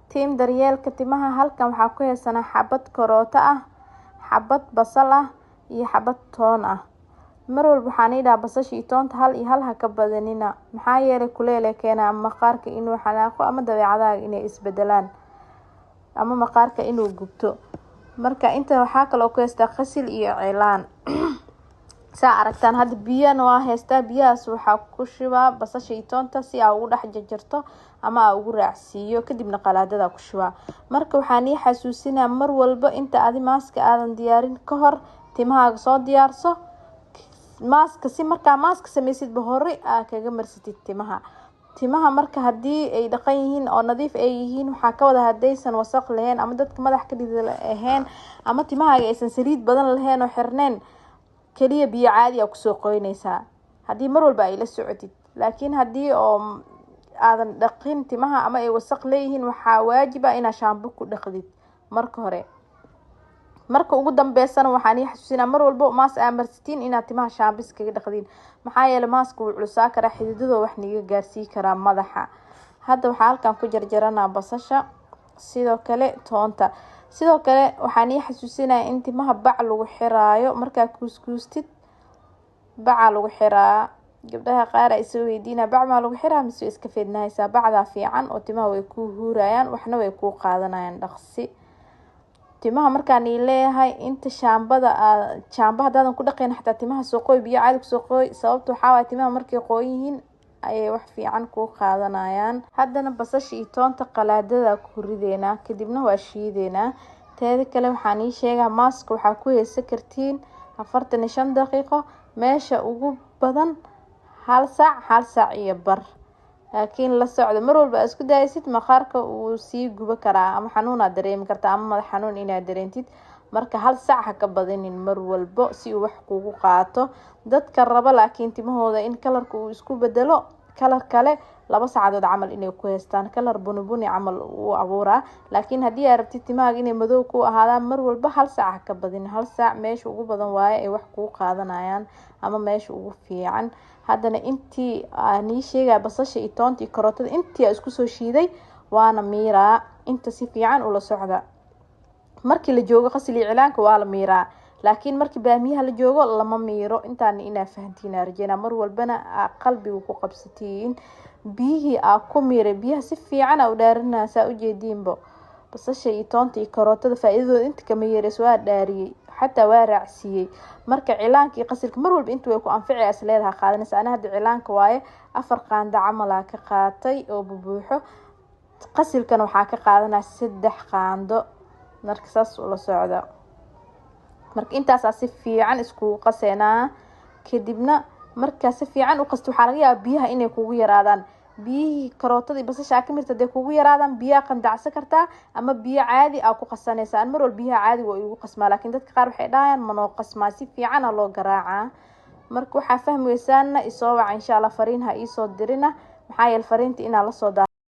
tiim daryeelka timaha. Halkan waxaa ku heysana xabad karoota ah, xabad basal ah iyo xabad toon ah. mar walba waxaan idhaa basasha iyo toonta hal iyo hal ha ka badanina, maxaa yeelay kuleel keena maqaarka inuu xanaaqo ama dabeecadaha inay isbedelaan ama maqaarka inuu gubto. marka inta waxaa kale oo ku heystaa qasil iyo cilaan. saa aragtaan hadda biyana waa heystaa, biyahaas waxaa ku shubaa basasha iyo toonta si aa ugu dhex jarjarto ama aa ugu raacsiiyo, kadibna qalaadada ku shubaa. marka waxaan ii xasuusinaa mar walba inta adi maaska aadan diyaarin ka hor timahaaga soo diyaarso maaska, si markaa maaska sameysidba hore aa kaga marsatid timaha marka haddii ay dhaqan yihiin oo nadiif ay yihiin waxaa ka wada hadaysan wasaq lahayn ama dadka madax ka dhidi lahayn ama timahaaga aysan saliid badan lahayn oo xirneen, kaliya biyo caadi ah kusoo qoynaysaa haddii mar walba ay la socotid. laakiin haddii oo aadan dhaqin timaha ama ay wasaq leeyihiin waxaa waajib ah inaad shaambo ku dhaqdid marka hore. marka ugu dambeysana waxaan ii xasuusinaa mar walba maas aa marsitiin inaad timaha shaambo iskaga dhaqdiin, maxaa yeelay maaska wuu culusaa karaa xididada wax niga gaarsii karaa madaxa. hadda waxaa halkan ku jarjaranaa basasha, sidoo kale toonta. sidoo kale waxaan ii xasuusinaa in timaha bac lagu xiraayo, markaa kuuskuustid baca lagu xiraa. gabdhaha qaar ay soo weydiinaa bac maa lagu xiraa mise iska feednahaysaa. bacdaa fiican oo timaha way ku huurayaan waxna way ku qaadanayaan dhaqsi. timaha markaan ii leeyahay inta shaambada hadaadan ku dhaqayn xataa timaha soo qooy, biyo caadi kusoo qooy, sababta waxaa waaye timaha markay qooyan yihiin ayay wax fiican ku qaadanayaan. haddana basasha iyo toonta qalaadada ku rideynaa, kadibna waa shiideynaa. teeda kale waxaan ii sheegaa maaska waxaa ku heysan kartiin 45 daqiiqo, meesha ugu badan hal saac iyo bar. laakiin la socdo mar walba isku daysid maqaarka uu sii guba karaa ama xanuun aad dareemi kartaa ama madax xanuun inaad dareentid. marka hal saac ha ka badanin mar walba si uu wax kugu qaato. dadka raba laakiin timahooda in kalarka uu isku bedelo kalar kale 2 saacadood camal inay ku heystaan, kalar bunibuni camal uu abuuraa. laakiin haddii aad rabtid timahaaga inay madow ku ahaadaan mar walba hal saac ha ka badin. hal saac meesha ugu badan waaye ay wax kugu qaadanayaan ama meesha ugu fiican. haddana intii aan ii sheegay basasha iyo toonta iyo karootada intii aan isku soo shiiday waana miiraa. inta si fiican ula socda. markii la joogo qasil iyo cilaanka waa la miiraa, laakiin markii baamiyaha la joogo lama miiro. intaan inaa fahantiin arjena mar walbana qalbigu ku qabsatiin. biyihii aa ku miiray biyaha si fiican aa u dhaarinaa saa u jeediinbo. basasha iyo toonta iyo karootada faa'iidadooda inta kama yeereys waa dhaariyay xataa waa raacsiiyay. marka cilaanka iyo qasilka mar walba inta way ku anficay as leedahay qaadanaysa. ana hadda cilaanka waaye 4 qaando camal ka qaatay oo bubuuxo, qasilkana waxaa ka qaadanaa 3 qaando. marka saas ula socda. marka intaas si fiican isku qaseena, kadibna marka si fiican u qasto waxaa laga yaabaa biyaha inay kugu yaraadaan. biyihii karootada iyo basasha ka mirta day kugu yaraadaan biyaha qandacsan kartaa ama biyo caadi ah ku qasanaysaa. mar walba biyaha caadi waa igu qasmaa, laakiin dadka qaar waxay dhahayaan ma noo qasmaa, si fiican loo garaacaa. marka waxaa fahmaysaana isoo wac insha Allah fariin ha ii soo dirina, maxaa yeelay fariinta inaa la soo